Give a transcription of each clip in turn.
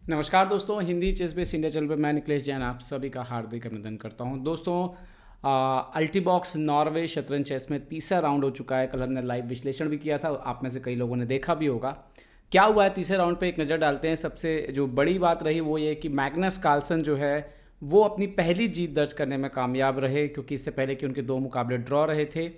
नमस्कार दोस्तों, Hindi chess base India channel पे मैं निखिलेश जैन आप सभी का हार्दिक अभिनंदन करता हूं। दोस्तों, अल्टीबॉक्स नॉर्वे शतरंज चेस में तीसरा राउंड हो चुका है। कल हमने लाइव विश्लेषण भी किया था, आप में से कई लोगों ने देखा भी होगा। क्या हुआ है तीसरे राउंड पे एक नज़र डालते हैं। सबसे जो बड़ी बात रही वो ये कि मैग्नस कार्लसन जो है वो अपनी पहली जीत दर्ज करने में कामयाब रहे, क्योंकि इससे पहले कि उनके दो मुकाबले ड्रॉ रहे थे।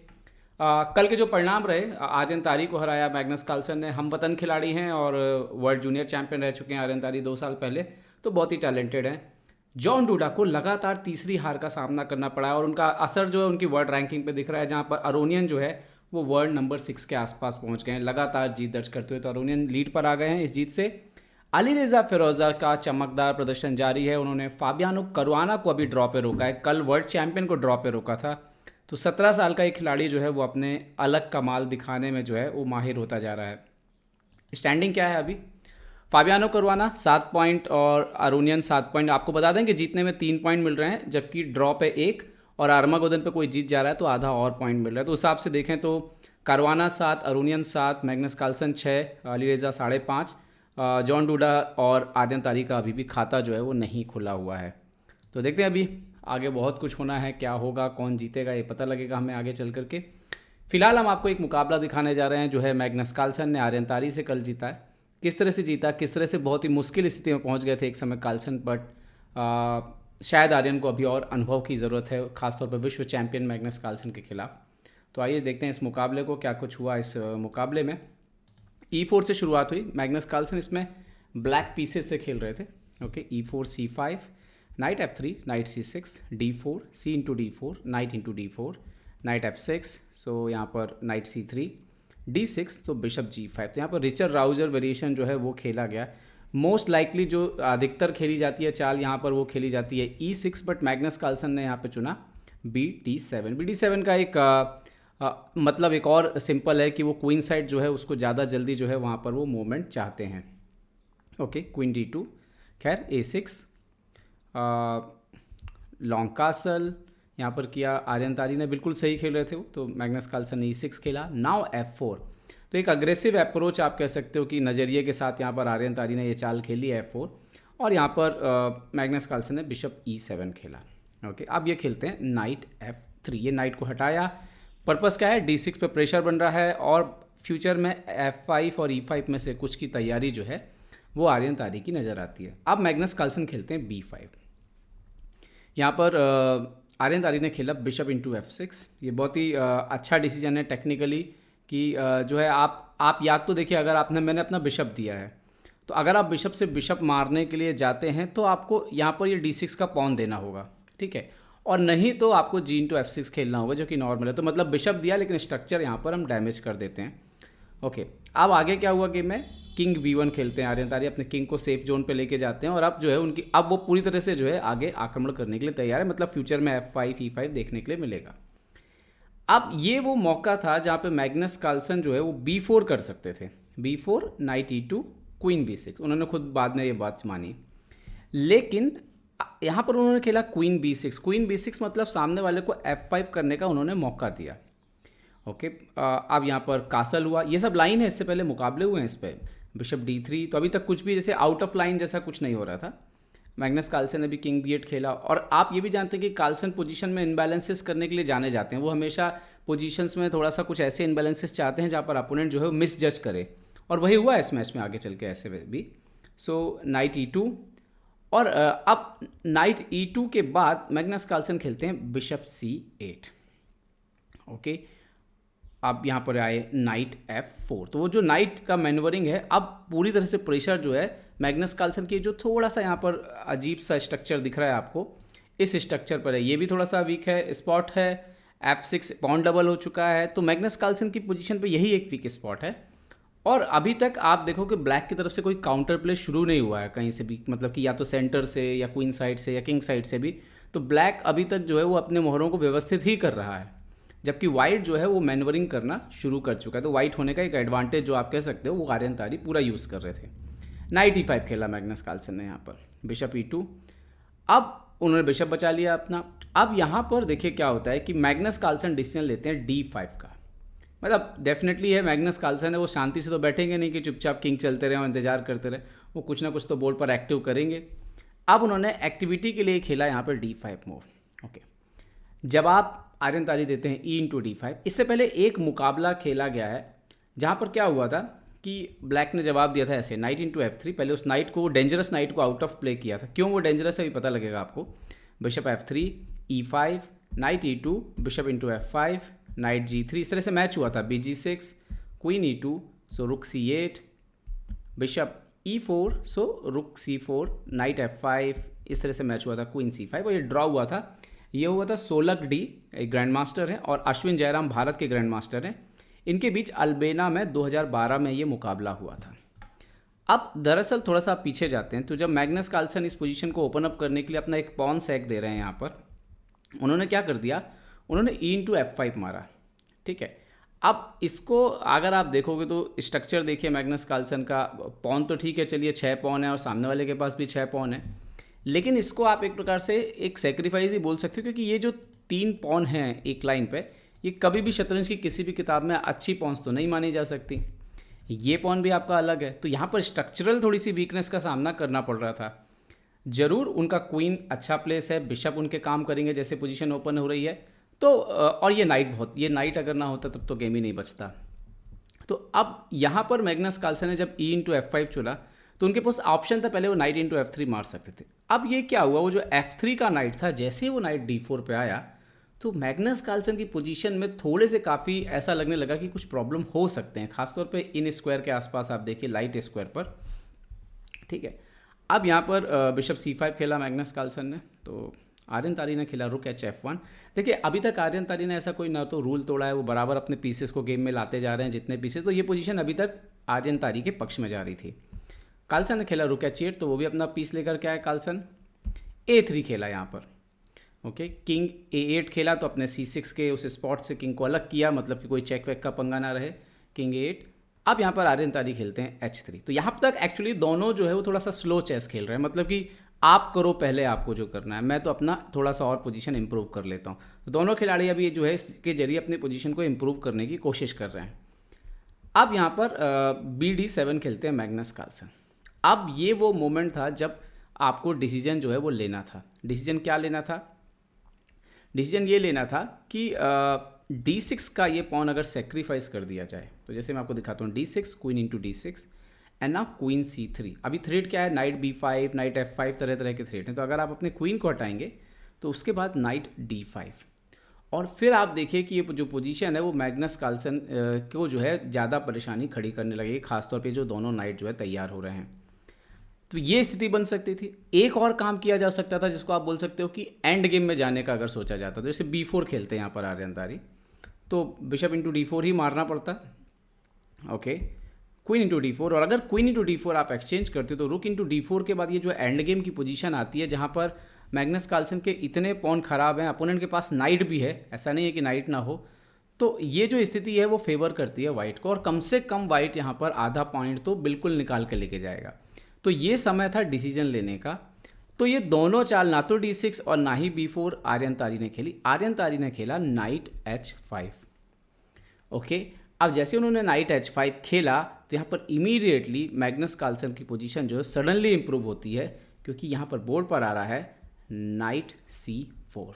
कल के जो परिणाम रहे, आर्यन तारी को हराया मैग्नस कार्लसन ने। हम वतन खिलाड़ी हैं और वर्ल्ड जूनियर चैंपियन रह चुके हैं आर्यन तारी 2 साल पहले, तो बहुत ही टैलेंटेड हैं। जॉन डूडा को लगातार तीसरी हार का सामना करना पड़ा है और उनका असर जो है उनकी वर्ल्ड रैंकिंग पे दिख रहा है, जहां पर अरोनियन जो है वो वर्ल्ड नंबर 6 के आसपास पहुंच गए हैं लगातार जीत दर्ज करते हुए। तो अरोनियन लीड पर आ गए हैं इस जीत से। अलीरेजा फिरोजा का चमकदार प्रदर्शन जारी है। उन्होंने फाबियानो करुआना को अभी ड्रॉ पे रोका है, कल वर्ल्ड चैंपियन को ड्रॉ पे रोका था। तो 17 साल का एक खिलाड़ी जो है वो अपने अलग कमाल दिखाने में जो है वो माहिर होता जा रहा है। स्टैंडिंग क्या है अभी? फाबियानो करुआना 7 पॉइंट और अरोनियन 7 पॉइंट। आपको बता दें कि जीतने में 3 पॉइंट मिल रहे हैं, जबकि ड्रॉ पे 1 और आर्मागोदन पे कोई जीत जा रहा है तो आधा और पॉइंट मिल रहा है। तो उस हिसाब से देखें तो Caruana 7, Aronian 7, Magnus Carlsen 6, Alireza 5.5, Jan Duda और आर्यन तारी का अभी भी खाता जो है वो नहीं खुला हुआ है। तो देखते हैं, अभी आगे बहुत कुछ होना है। क्या होगा, कौन जीतेगा, ये पता लगेगा हमें आगे चल करके। फिलहाल हम आपको एक मुकाबला दिखाने जा रहे हैं जो है मैग्नस कार्लसन ने आर्यन तारी से कल जीता है। किस तरह से जीता, किस तरह से बहुत ही मुश्किल स्थिति में पहुंच गए थे एक समय कार्लसन, बट शायद आर्यन को अभी और अनुभव की ज़रूरत है, खासतौर पर विश्व चैंपियन मैग्नस कार्लसन के खिलाफ। तो आइए देखते हैं इस मुकाबले को, क्या कुछ हुआ इस मुकाबले में। E4 से शुरुआत हुई। मैग्नस कार्लसन इसमें ब्लैक पीसेस से खेल रहे थे। Okay, E4 C5, night F3, night C6, D4, C into D4, night into D4, night F6, सो यहाँ पर नाइट C3, D6, तो बिशप G5। तो यहाँ पर रिचर्ड राउजर वेरिएशन जो है वो खेला गया। मोस्ट लाइकली जो अधिकतर खेली जाती है चाल यहाँ पर वो खेली जाती है E6, बट मैग्नस कार्लसन ने यहाँ पे चुना BD7। BD7 का एक मतलब एक और सिंपल है कि वो क्वीन साइड जो है उसको ज़्यादा जल्दी जो है वहाँ पर वो मूवमेंट चाहते हैं। ओके, क्वीन D2, खैर A6, लॉन्ग कासल यहाँ पर किया। आर्यन तारी ने बिल्कुल सही खेल रहे थे वो, तो मैग्नस कार्लसन ने E6 खेला। नाउ F4, तो एक अग्रेसिव अप्रोच आप कह सकते हो कि नज़रिए के साथ यहाँ पर आर्यन तारी ने ये चाल खेली F4, और यहाँ पर मैग्नस कार्लसन ने बिशप E7 खेला। ओके, अब ये खेलते हैं नाइट F3। ये नाइट को हटाया, पर्पस क्या है, D6 पे प्रेशर बन रहा है और फ्यूचर में F5 और E5 में से कुछ की तैयारी जो है वो आर्यन तारी की नज़र आती है। अब मैग्नस कार्लसन खेलते हैं B5। यहाँ पर आर्यन तारी ने खेला बिशप इंटू F6। ये बहुत ही अच्छा डिसीजन है टेक्निकली कि जो है आप या तो देखिए, अगर मैंने अपना बिशप दिया है तो अगर आप बिशप से बिशप मारने के लिए जाते हैं तो आपको यहाँ पर ये D6 का पॉन देना होगा, ठीक है, और नहीं तो आपको G इंटू F6 खेलना होगा, जो कि नॉर्मल है। तो मतलब बिशप दिया लेकिन स्ट्रक्चर यहाँ पर हम डैमेज कर देते हैं। ओके, अब आगे क्या हुआ गेम में, किंग B1 खेलते हैं। आर्यन तारी अपने किंग को सेफ जोन पे लेके जाते हैं और अब जो है उनकी अब वो पूरी तरह से जो है आगे आक्रमण करने के लिए तैयार है, मतलब फ्यूचर में F5 E5 देखने के लिए मिलेगा। अब ये वो मौका था जहाँ पे मैग्नस कार्लसन जो है वो B4 कर सकते थे। B4, night E2, queen B6। उन्होंने खुद बाद में ये बात मानी, लेकिन यहाँ पर उन्होंने खेला क्वीन B6। क्वीन B6 मतलब सामने वाले को F5 करने का उन्होंने मौका दिया। ओके, अब यहाँ पर कासल हुआ। ये सब लाइन है, इससे पहले मुकाबले हुए हैं इस पर। बिशप D3, तो अभी तक कुछ भी जैसे आउट ऑफ लाइन जैसा कुछ नहीं हो रहा था। मैग्नस कार्लसन ने भी किंग B8 खेला। और आप ये भी जानते हैं कि कार्लसन पोजीशन में इनबैलेंसेस करने के लिए जाने जाते हैं। वो हमेशा पोजीशंस में थोड़ा सा कुछ ऐसे इनबैलेंसेस चाहते हैं जहाँ पर अपोनेंट जो है मिस जज करे, और वही हुआ इस मैच में आगे चल के ऐसे भी। सो नाइट E2, और अब नाइट E2 के बाद मैग्नस कार्लसन खेलते हैं बिशप C8। ओके, अब यहाँ पर आए नाइट F4। तो वो जो नाइट का मैनूवरिंग है, अब पूरी तरह से प्रेशर जो है मैग्नस कार्लसन की, जो थोड़ा सा यहाँ पर अजीब सा स्ट्रक्चर दिख रहा है आपको, इस स्ट्रक्चर पर है। ये भी थोड़ा सा वीक है स्पॉट है। F6 पॉन डबल हो चुका है, तो मैग्नस कार्लसन की पोजीशन पे यही एक वीक स्पॉट है। और अभी तक आप देखो कि ब्लैक की तरफ से कोई काउंटर प्ले शुरू नहीं हुआ है कहीं से भी, मतलब कि या तो सेंटर से या क्वीन साइड से या किंग साइड से भी। तो ब्लैक अभी तक जो है वो अपने मोहरों को व्यवस्थित ही कर रहा है, जबकि वाइट जो है वो मैनवरिंग करना शुरू कर चुका है। तो वाइट होने का एक एडवांटेज जो आप कह सकते हो वो आर्यन तारी पूरा यूज़ कर रहे थे। नाइट E5 खेला मैग्नस कार्लसन ने यहाँ पर, बिशप E2। अब उन्होंने बिशप बचा लिया अपना। अब यहाँ पर देखिए क्या होता है कि मैग्नस कार्लसन डिसीजन लेते हैं D5 का, मतलब डेफिनेटली है, मैग्नस कार्लसन है वो शांति से तो बैठेंगे नहीं कि चुपचाप किंग चलते रहे और इंतजार करते रहे, वो कुछ ना कुछ तो बोर्ड पर एक्टिव करेंगे। अब उन्होंने एक्टिविटी के लिए खेला यहाँ पर D5 मूव। ओके, जब आप आर्यन तारी देते हैं E × D5, इससे पहले एक मुकाबला खेला गया है जहाँ पर क्या हुआ था कि ब्लैक ने जवाब दिया था ऐसे नाइट × F3। पहले उस नाइट को, डेंजरस नाइट को आउट ऑफ प्ले किया था। क्यों वो डेंजरस है अभी पता लगेगा आपको। Bishop F3, E5, night E2, bishop × F5, night G3, इस तरह से मैच हुआ था। BG6, क्वीन E2, सो रुक C8, बिशप E4, सो रुक C4, नाइट F5, इस तरह से मैच हुआ था क्वीन C5 और ये ड्रॉ हुआ था। ये हुआ था सोलक डी, एक ग्रैंड मास्टर है, और अश्विन जयराम भारत के ग्रैंड मास्टर हैं। इनके बीच अल्बेना में 2012 में ये मुकाबला हुआ था। अब दरअसल थोड़ा सा आप पीछे जाते हैं तो जब मैग्नस कार्लसन इस पोजीशन को ओपन अप करने के लिए अपना एक पॉन सैक दे रहे हैं यहाँ पर, उन्होंने क्या कर दिया, उन्होंने E × F5 मारा। ठीक है, अब इसको अगर आप देखोगे तो स्ट्रक्चर देखिए मैग्नस कार्लसन का। पॉन तो ठीक है, चलिए 6 पॉन है और सामने वाले के पास भी 6 पॉन है, लेकिन इसको आप एक प्रकार से एक सेक्रीफाइस ही बोल सकते हो, क्योंकि ये जो 3 पॉन हैं एक लाइन पे, ये कभी भी शतरंज की किसी भी किताब में अच्छी पॉन्स तो नहीं मानी जा सकती। ये पॉन भी आपका अलग है, तो यहाँ पर स्ट्रक्चरल थोड़ी सी वीकनेस का सामना करना पड़ रहा था। जरूर उनका क्वीन अच्छा प्लेस है, बिशप उनके काम करेंगे जैसे पोजीशन ओपन हो रही है, तो और ये नाइट अगर ना होता तब तो गेम ही नहीं बचता। तो अब यहाँ पर मैग्नस कार्लसन ने जब E × F5 चुना तो उनके पास ऑप्शन था, पहले वो नाइट × F3 मार सकते थे। अब ये क्या हुआ, वो जो F3 का नाइट था, जैसे ही वो नाइट D4 पे आया तो मैग्नस कार्लसन की पोजीशन में थोड़े से काफ़ी ऐसा लगने लगा कि कुछ प्रॉब्लम हो सकते हैं, खासतौर पे इन स्क्वायर के आसपास आप देखिए, लाइट स्क्वायर पर। ठीक है, अब यहाँ पर बिशप C5 खेला मैग्नस कार्लसन ने, तो आर्यन तारी ने खेला रुक H/F1। देखिए अभी तक आर्यन तारी ने ऐसा कोई ना तो रूल तोड़ा है, वो बराबर अपने पीसेस को गेम में लाते जा रहे हैं जितने पीसेस, तो ये पोजीशन अभी तक आर्यन तारी के पक्ष में जा रही थी। कार्लसन ने खेला रुक H8, तो वो भी अपना पीस लेकर के आया। कार्लसन A3 खेला यहाँ पर। ओके, किंग A8 खेला तो अपने C6 के उस स्पॉट से किंग को अलग किया, मतलब कि कोई चेक वेक का पंगा ना रहे, किंग A8। अब यहाँ पर आर्यन तारी खेलते हैं H3। तो यहाँ तक एक्चुअली दोनों जो है वो थोड़ा सा स्लो चेस खेल रहे हैं, मतलब कि आप करो पहले आपको जो करना है, मैं तो अपना थोड़ा सा और पोजीशन इंप्रूव कर लेता हूँ। तो दोनों खिलाड़ी अभी जो है इसके जरिए अपनी पोजीशन को इंप्रूव करने की कोशिश कर रहे हैं। अब यहाँ पर BD7 खेलते हैं मैग्नस कार्लसन। अब ये वो मोमेंट था जब आपको डिसीजन जो है वो लेना था। डिसीजन क्या लेना था? डिसीजन ये लेना था कि D6 का ये पॉन अगर सेक्रीफाइस कर दिया जाए, तो जैसे मैं आपको दिखाता हूँ, D6, क्वीन × D6 एंड ना क्वीन C3। अभी थ्रेड क्या है, नाइट B5, नाइट F5, तरह तरह के थ्रेड हैं। तो अगर आप अपने क्वीन को हटाएंगे तो उसके बाद नाइट D5, और फिर आप देखिए कि ये जो पोजीशन है वो मैग्नस कार्लसन को जो है ज़्यादा परेशानी खड़ी करने लगेगी, खासतौर पे जो दोनों नाइट जो है तैयार हो रहे हैं। तो ये स्थिति बन सकती थी। एक और काम किया जा सकता था जिसको आप बोल सकते हो कि एंड गेम में जाने का अगर सोचा जाता, तो जैसे B4 खेलते हैं यहाँ पर आर्यन तारी, तो बिशप × D4 ही मारना पड़ता। ओके, क्वीन × D4, और अगर क्वीन × D4 आप एक्सचेंज करते हो तो रुक × D4 के बाद ये जो एंड गेम की पोजीशन आती है जहाँ पर मैग्नस कार्लसन के इतने पॉन खराब हैं, अपोनेंट के पास नाइट भी है, ऐसा नहीं है कि नाइट ना हो, तो ये जो स्थिति है वो फेवर करती है वाइट को, और कम से कम वाइट यहाँ पर आधा पॉइंट तो बिल्कुल निकाल के लेके जाएगा। तो ये समय था डिसीजन लेने का। तो ये दोनों चाल ना तो D6 और ना ही B4 आर्यन तारी ने खेली। आर्यन तारी ने खेला नाइट H5। ओके, अब जैसे उन्होंने नाइट H5 खेला तो यहाँ पर इमीडिएटली मैग्नस कार्लसन की पोजीशन जो है सडनली इंप्रूव होती है, क्योंकि यहाँ पर बोर्ड पर आ रहा है नाइट C4।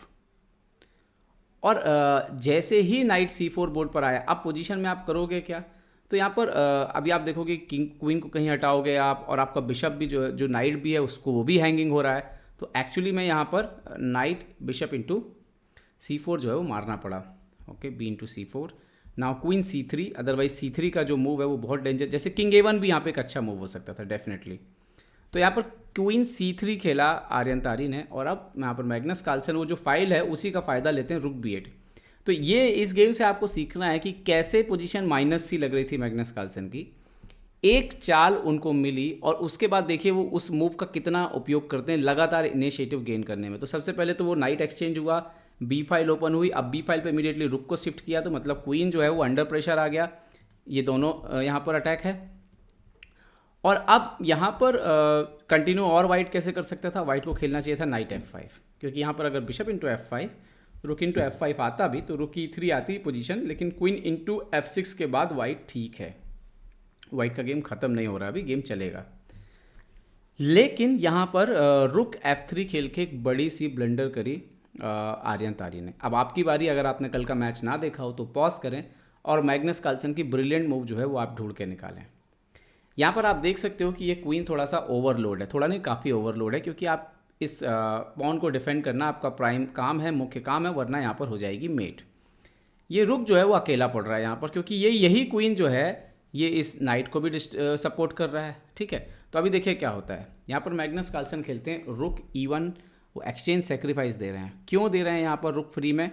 और जैसे ही नाइट C4 बोर्ड पर आया, अब पोजीशन में आप करोगे क्या? तो यहाँ पर अभी आप देखोगे किंग क्वीन को कहीं हटाओगे आप, और आपका बिशप भी जो नाइट भी है उसको वो भी हैंगिंग हो रहा है। तो एक्चुअली में यहाँ पर नाइट बिशप × C4 जो है वो मारना पड़ा। Okay, B × C4, now queen C3। Otherwise C3 का जो मूव है वो बहुत डेंजर, जैसे किंग A1 भी यहाँ पे एक अच्छा मूव हो सकता था डेफिनेटली। तो यहाँ पर क्वीन C3 खेला आर्यन तारी ने, और अब यहाँ पर मैग्नस कार्लसन वो जो फाइल है उसी का फ़ायदा लेते हैं, रुक B8। तो ये इस गेम से आपको सीखना है कि कैसे पोजीशन -C लग रही थी मैग्नस कार्लसन की, एक चाल उनको मिली, और उसके बाद देखिए वो उस मूव का कितना उपयोग करते हैं लगातार इनिशिएटिव गेन करने में। तो सबसे पहले तो वो नाइट एक्सचेंज हुआ, B फाइल ओपन हुई, अब B फाइल पे इमीडिएटली रुक को शिफ्ट किया, तो मतलब क्वीन जो है वो अंडर प्रेशर आ गया। ये दोनों यहाँ पर अटैक है, और अब यहाँ पर कंटिन्यू और वाइट कैसे कर सकता था? वाइट को खेलना चाहिए था नाइट F5, क्योंकि यहाँ पर अगर बिशप × F5 रुक इंटू F5 आता भी तो रुक E3 आती पोजीशन, लेकिन क्वीन इंटू F6 के बाद वाइट ठीक है, वाइट का गेम ख़त्म नहीं हो रहा, अभी गेम चलेगा। लेकिन यहाँ पर रुक F3 खेल के एक बड़ी सी ब्लंडर करी आर्यन तारी ने। अब आपकी बारी, अगर आपने कल का मैच ना देखा हो तो पॉज करें और मैग्नस कार्लसन की ब्रिलियंट मूव जो है वो आप ढूंढ के निकालें। यहाँ पर आप देख सकते हो कि ये क्वीन थोड़ा सा ओवरलोड है, थोड़ा नहीं काफ़ी ओवरलोड है, क्योंकि आप इस पॉन को डिफेंड करना आपका प्राइम काम है, मुख्य काम है, वरना यहाँ पर हो जाएगी मेट। ये रुक जो है वो अकेला पड़ रहा है यहाँ पर, क्योंकि यही क्वीन जो है ये इस नाइट को भी सपोर्ट कर रहा है। ठीक है, तो अभी देखिए क्या होता है। यहाँ पर मैग्नस कार्लसन खेलते हैं रुक E1, वो एक्सचेंज सेक्रीफाइस दे रहे हैं। क्यों दे रहे हैं यहाँ पर रुक फ्री में?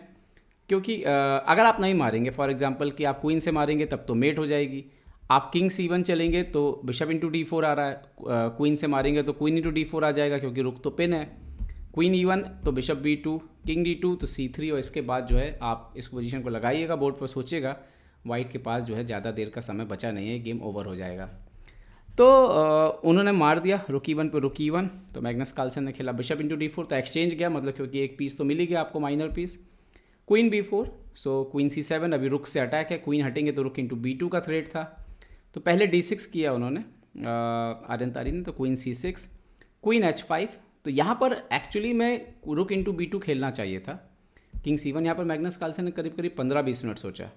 क्योंकि अगर आप नहीं मारेंगे, फॉर एग्जांपल कि आप क्वीन से मारेंगे तब तो मेट हो जाएगी, आप किंग C1 चलेंगे तो बिशप इंटू D4 आ रहा है, क्वीन से मारेंगे तो क्वीन इंटू D4 आ जाएगा क्योंकि रुक तो पिन है, क्वीन E1 तो बिशप B2, किंग D2 तो C3, और इसके बाद जो है आप इस पोजीशन को लगाइएगा बोर्ड पर, सोचिएगा वाइट के पास जो है ज़्यादा देर का समय बचा नहीं है, गेम ओवर हो जाएगा। तो उन्होंने मार दिया रुक E1 पे रुक E1, तो मैग्नस कार्लसन ने खेला बिशप इंटू D4, तो एक्सचेंज गया, मतलब क्योंकि एक पीस तो मिल ही गया आपको, minor piece. Queen B4, so queen C7, अभी रुक से अटैक है, क्वीन हटेंगे तो रुक इंटू B2 का थ्रेट था, तो पहले D6 किया उन्होंने आर्यन तारी ने, तो क्वीन C6, क्वीन H5, तो यहाँ पर एक्चुअली मैं रुक इंटू B2 खेलना चाहिए था, किंग C1। यहाँ पर मैग्नस कार्लसन ने करीब करीब 15-20 मिनट सोचा,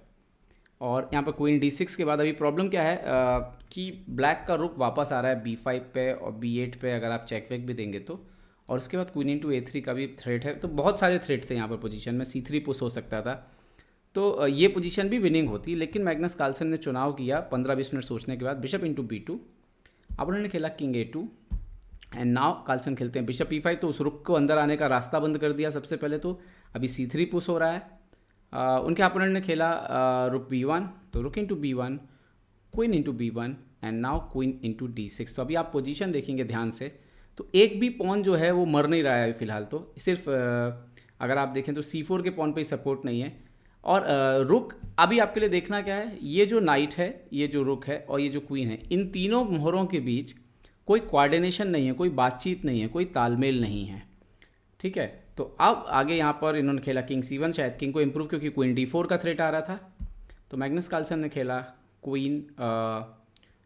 और यहाँ पर क्वीन D6 के बाद अभी प्रॉब्लम क्या है कि ब्लैक का रुक वापस आ रहा है B5 पे और B8 पे, अगर आप चेक वेक भी देंगे तो, और उसके बाद क्वीन इंटू A3 का भी थ्रेट है, तो बहुत सारे थ्रेट थे यहाँ पर पोजीशन में, C3 पुश हो सकता था, तो ये पोजीशन भी विनिंग होती। लेकिन मैग्नस कार्लसन ने चुनाव किया 15-20 मिनट सोचने के बाद बिशप इंटू B2, अब उन्होंने खेला king A2, and now Carlsen खेलते हैं बिशप E5, तो उस रुक को अंदर आने का रास्ता बंद कर दिया सबसे पहले, तो अभी C3 पुश हो रहा है। उनके अपोनेंट ने खेला रुक B1, तो रुक into B1, queen into B1, and now queen into D6। तो अभी आप पोजीशन देखेंगे ध्यान से, तो एक भी पॉन जो है वो मर नहीं रहा है फिलहाल, तो सिर्फ अगर आप देखें तो C4 के पॉन पे ही सपोर्ट नहीं है, और रुक अभी आपके लिए देखना क्या है, ये जो नाइट है, ये जो रुक है और ये जो क्वीन है, इन तीनों मोहरों के बीच कोई कोऑर्डिनेशन नहीं है, कोई बातचीत नहीं है, कोई तालमेल नहीं है। ठीक है, तो अब आगे यहाँ पर इन्होंने खेला किंग C1, शायद किंग को इम्प्रूव, क्योंकि क्वीन D4 का थ्रेट आ रहा था, तो मैग्नस कार्लसन ने खेला क्वीन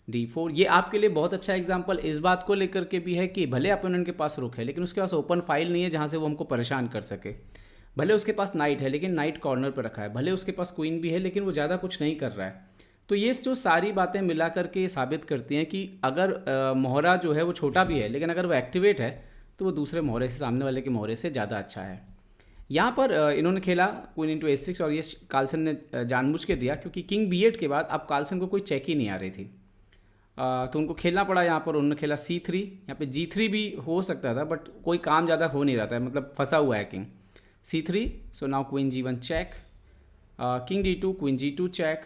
D4। ये आपके लिए बहुत अच्छा एग्जांपल इस बात को लेकर के भी है कि भले अपोनेंट के पास रुक है, लेकिन उसके पास ओपन फाइल नहीं है जहाँ से वो हमको परेशान कर सके। भले उसके पास नाइट है, लेकिन नाइट कॉर्नर पर रखा है, भले उसके पास क्वीन भी है, लेकिन वो ज़्यादा कुछ नहीं कर रहा है। तो ये जो सारी बातें मिला करके साबित करती हैं कि अगर मोहरा जो है वो छोटा भी है, लेकिन अगर वो एक्टिवेट है तो वो दूसरे मोहरे से, सामने वाले के मोहरे से ज़्यादा अच्छा है। यहाँ पर इन्होंने खेला क्वीन इंटू A6, और ये कार्लसन ने जानबूझ के दिया, क्योंकि किंग B8 के बाद अब कार्लसन को कोई चेक ही नहीं आ रही थी, तो उनको खेलना पड़ा। यहाँ पर उन्होंने खेला C3, यहाँ पे G3 भी हो सकता था, बट कोई काम ज़्यादा हो नहीं रहा था, मतलब फंसा हुआ है king. C3, so now queen G1 check, king D2, queen G2 check,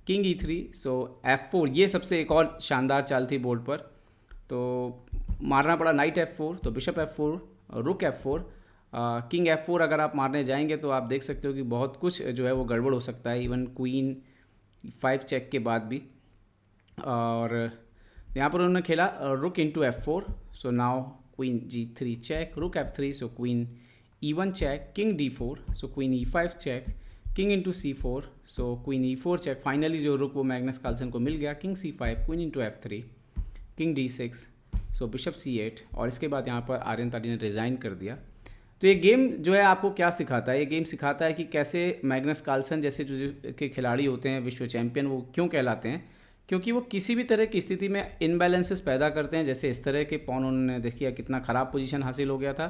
king E3, so F4, ये सबसे एक और शानदार चाल थी बोर्ड पर, तो मारना पड़ा नाइट F4, तो बिशप F4, रुक F4, किंग F4 अगर आप मारने जाएंगे तो आप देख सकते हो कि बहुत कुछ जो है वो गड़बड़ हो सकता है, इवन क्वीन 5 चेक के बाद भी। और यहाँ पर उन्होंने खेला rook into F4, so now queen G3 check, rook F3, so queen E1 check, king D4, so queen E5 check, king into C4, so queen E4 check. Finally जो rook वो मैग्नस कार्लसन को मिल गया, king C5, queen into F3, king D6, so bishop C8, और इसके बाद यहाँ पर आर्यन तारी ने रिज़ाइन कर दिया। तो ये गेम जो है आपको क्या सिखाता है? ये गेम सिखाता है कि कैसे मैग्नस कार्लसन जैसे जो के खिलाड़ी होते हैं, विश्व चैंपियन, वो क्यों कहलाते हैं, क्योंकि वो किसी भी तरह की स्थिति में इनबैलेंसेस पैदा करते हैं। जैसे इस तरह के पॉन उन्होंने देखिए कितना ख़राब पोजीशन हासिल हो गया था,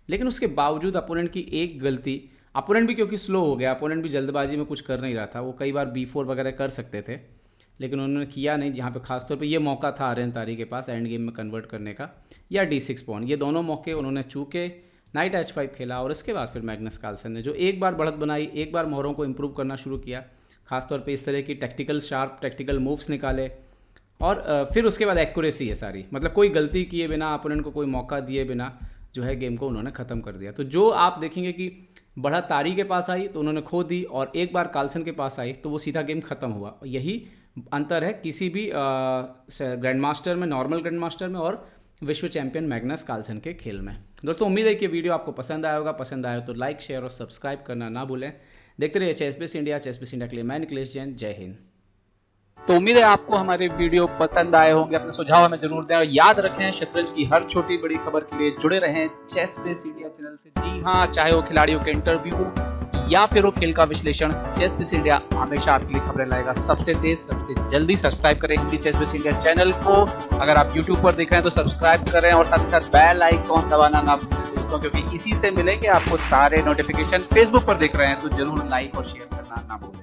लेकिन उसके बावजूद अपोनेंट की एक गलती, अपोनेंट भी क्योंकि स्लो हो गया, अपोनेंट भी जल्दबाजी में कुछ कर नहीं रहा था, वो कई बार B4 वगैरह कर सकते थे, लेकिन उन्होंने किया नहीं। जहाँ पे खासतौर पे ये मौका था आर्यन तारी के पास एंड गेम में कन्वर्ट करने का, या D6 पॉन, ये दोनों मौके उन्होंने चूके नाइट H5 खेला, और इसके बाद फिर मैग्नस कार्लसन ने जो एक बार बढ़त बनाई, एक बार मोहरों को इम्प्रूव करना शुरू किया, खासतौर पे इस तरह की टेक्टिकल मूव्स निकाले, और फिर उसके बाद एक्यूरेसी है सारी, मतलब कोई गलती किए बिना, अपोनेंट को कोई मौका दिए बिना जो है गेम को उन्होंने ख़त्म कर दिया। तो जो आप देखेंगे कि बढ़त तारी के पास आई तो उन्होंने खो दी, और एक बार कार्लसन के पास आई तो वो सीधा गेम ख़त्म हुआ। यही अंतर है किसी भी ग्रैंड मास्टर में, नॉर्मल ग्रैंड मास्टर में और विश्व चैंपियन मैग्नस कार्लसन के खेल में। दोस्तों उम्मीद है कि वीडियो आपको पसंद आया होगा। पसंद आया तो लाइक, शेयर और सब्सक्राइब करना ना भूलें। देखते रहिए चेस इंडिया। चेस इंडिया के लिए मैं निखिलेश जैन। जय हिंद। तो उम्मीद है आपको हमारे वीडियो पसंद आए होंगे। अपने सुझाव हमें जरूर दें और याद रखें शतरंज की हर छोटी बड़ी खबर के लिए जुड़े रहें चेस बेस इंडिया चैनल से। जी हाँ, चाहे वो खिलाड़ियों के इंटरव्यू या फिर वो खेल का विश्लेषण, चेस बेस इंडिया हमेशा आपके लिए खबरें लाएगा सबसे तेज सबसे जल्दी। सब्सक्राइब करें Hindi chess base India channel को। अगर आप यूट्यूब पर देख रहे हैं तो सब्सक्राइब करें और साथ ही साथ बेल आइकॉन दबाना ना भूलें दोस्तों, क्योंकि इसी से मिलेंगे आपको सारे नोटिफिकेशन। फेसबुक पर देख रहे हैं तो जरूर लाइक और शेयर करना ना भूलें।